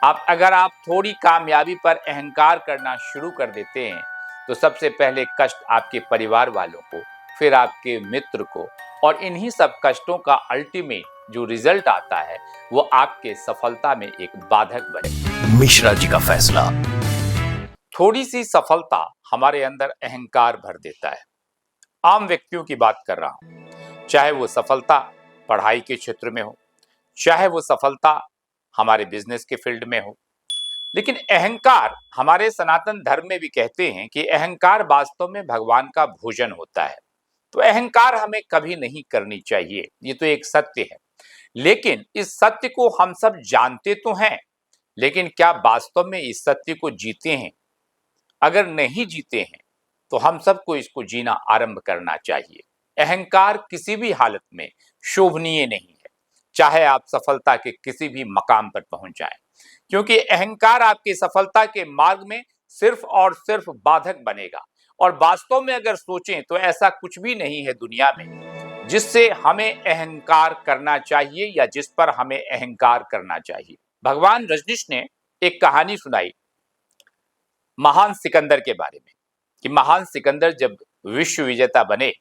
अगर आप थोड़ी कामयाबी पर अहंकार करना शुरू कर देते हैं तो सबसे पहले कष्ट आपके परिवार वालों को, फिर आपके मित्र को, और इन्हीं सब कष्टों का अल्टीमेट जो रिजल्ट आता है वो आपके सफलता में एक बाधक बने। मिश्रा जी का फैसला। थोड़ी सी सफलता हमारे अंदर अहंकार भर देता है। आम व्यक्तियों की बात कर रहा हूं, चाहे वो सफलता पढ़ाई के क्षेत्र में हो, चाहे वो सफलता हमारे बिजनेस के फील्ड में हो। लेकिन अहंकार, हमारे सनातन धर्म में भी कहते हैं कि अहंकार वास्तव में भगवान का भोजन होता है। तो अहंकार हमें कभी नहीं करनी चाहिए, ये तो एक सत्य है। लेकिन इस सत्य को हम सब जानते तो हैं, लेकिन क्या वास्तव में इस सत्य को जीते हैं? अगर नहीं जीते हैं तो हम सबको इसको जीना आरंभ करना चाहिए। अहंकार किसी भी हालत में शोभनीय नहीं है, चाहे आप सफलता के किसी भी मकाम पर पहुंच जाएं, क्योंकि अहंकार आपकी सफलता के मार्ग में सिर्फ और सिर्फ बाधक बनेगा। और वास्तव में अगर सोचें तो ऐसा कुछ भी नहीं है दुनिया में जिससे हमें अहंकार करना चाहिए या जिस पर हमें अहंकार करना चाहिए। भगवान रजनीश ने एक कहानी सुनाई महान सिकंदर के बारे में, कि महान सिकंदर जब विश्व विजेता बने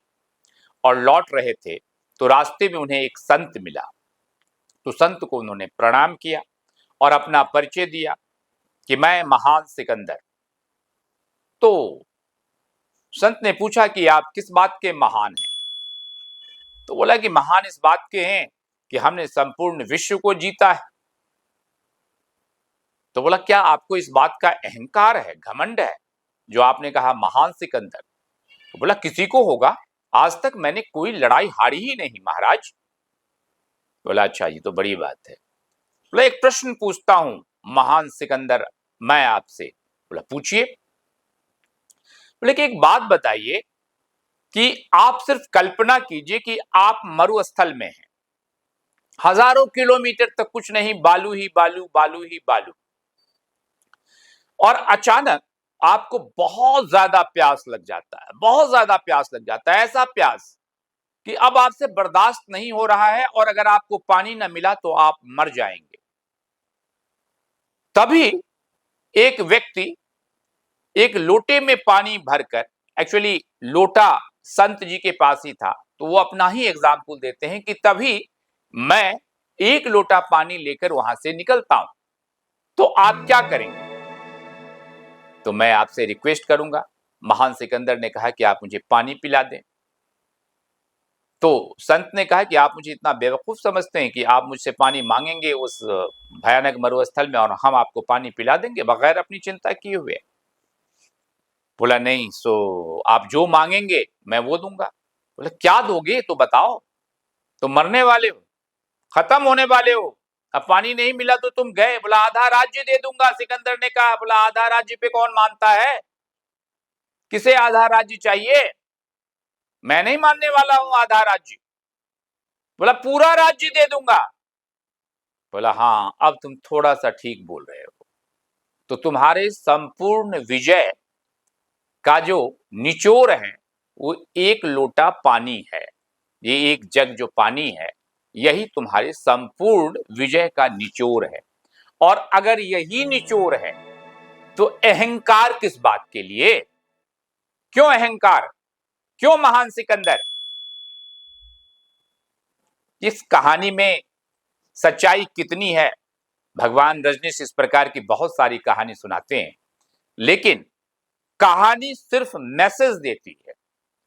और लौट रहे थे तो रास्ते में उन्हें एक संत मिला। तो संत को उन्होंने प्रणाम किया और अपना परिचय दिया कि मैं महान सिकंदर। तो संत ने पूछा कि आप किस बात के महान हैं? तो बोला कि महान इस बात के हैं कि हमने संपूर्ण विश्व को जीता है। तो बोला क्या आपको इस बात का अहंकार है, घमंड है, जो आपने कहा महान सिकंदर? तो बोला किसी को होगा, आज तक मैंने कोई लड़ाई हारी ही नहीं महाराज। बोला अच्छा, ये तो बड़ी बात है। बोला एक प्रश्न पूछता हूं महान सिकंदर मैं आपसे। बोला पूछिए। बोले कि एक बात बताइए कि आप सिर्फ कल्पना कीजिए कि आप मरुस्थल में हैं, हजारों किलोमीटर तक कुछ नहीं, बालू ही बालू, बालू ही बालू, और अचानक आपको बहुत ज्यादा प्यास लग जाता है, बहुत ज्यादा प्यास लग जाता है, ऐसा प्यास कि अब आपसे बर्दाश्त नहीं हो रहा है, और अगर आपको पानी न मिला तो आप मर जाएंगे। तभी एक व्यक्ति एक लोटे में पानी भरकर, एक्चुअली लोटा संत जी के पास ही था, तो वो अपना ही एग्जाम्पल देते हैं कि तभी मैं एक लोटा पानी लेकर वहां से निकलता हूं। तो आप क्या करेंगे? तो मैं आपसे रिक्वेस्ट करूंगा। महान सिकंदर ने कहा कि आप मुझे पानी पिला दें। तो संत ने कहा कि आप मुझे इतना बेवकूफ समझते हैं कि आप मुझसे पानी मांगेंगे उस भयानक मरुस्थल में और हम आपको पानी पिला देंगे बगैर अपनी चिंता किए हुए? बोला नहीं, सो आप जो मांगेंगे मैं वो दूंगा। बोला क्या दोगे तो बताओ, तो मरने वाले हो, खत्म होने वाले हो, अब पानी नहीं मिला तो तुम गए। बोला आधा राज्य दे दूंगा। सिकंदर ने कहा बोला आधा राज्य पे कौन मानता है, किसे आधा राज्य चाहिए? मैं नहीं मानने वाला हूं आधा राज्य। बोला पूरा राज्य दे दूंगा। बोला हाँ, अब तुम थोड़ा सा ठीक बोल रहे हो। तो तुम्हारे संपूर्ण विजय का जो निचोड़ है वो एक लोटा पानी है, ये एक जग जो पानी है, यही तुम्हारे संपूर्ण विजय का निचोड़ है। और अगर यही निचोड़ है तो अहंकार किस बात के लिए? क्यों अहंकार, क्यों महान सिकंदर? इस कहानी में सच्चाई कितनी है? भगवान रजनीश इस प्रकार की बहुत सारी कहानी सुनाते हैं, लेकिन कहानी सिर्फ मैसेज देती है,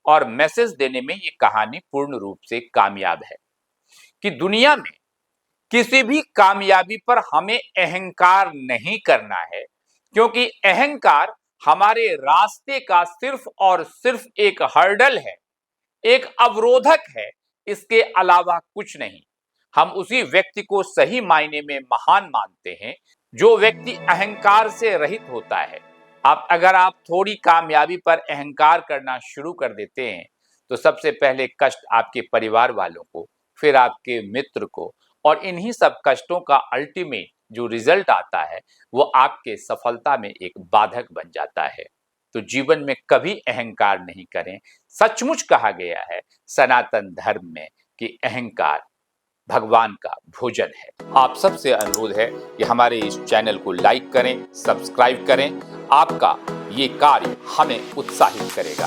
और मैसेज देने में ये कहानी पूर्ण रूप से कामयाब है कि दुनिया में किसी भी कामयाबी पर हमें अहंकार नहीं करना है, क्योंकि अहंकार हमारे रास्ते का सिर्फ और सिर्फ एक हर्डल है, एक अवरोधक है, इसके अलावा कुछ नहीं। हम उसी व्यक्ति को सही मायने में महान मानते हैं जो व्यक्ति अहंकार से रहित होता है। अगर आप थोड़ी कामयाबी पर अहंकार करना शुरू कर देते हैं तो सबसे पहले कष्ट आपके परिवार वालों को, फिर आपके मित्र को, और इन्हीं सब कष्टों का अल्टीमेट जो रिजल्ट आता है वो आपके सफलता में एक बाधक बन जाता है। तो जीवन में कभी अहंकार नहीं करें। सचमुच कहा गया है सनातन धर्म में कि अहंकार भगवान का भोजन है। आप सबसे अनुरोध है कि हमारे इस चैनल को लाइक करें, सब्सक्राइब करें। आपका ये कार्य हमें उत्साहित करेगा।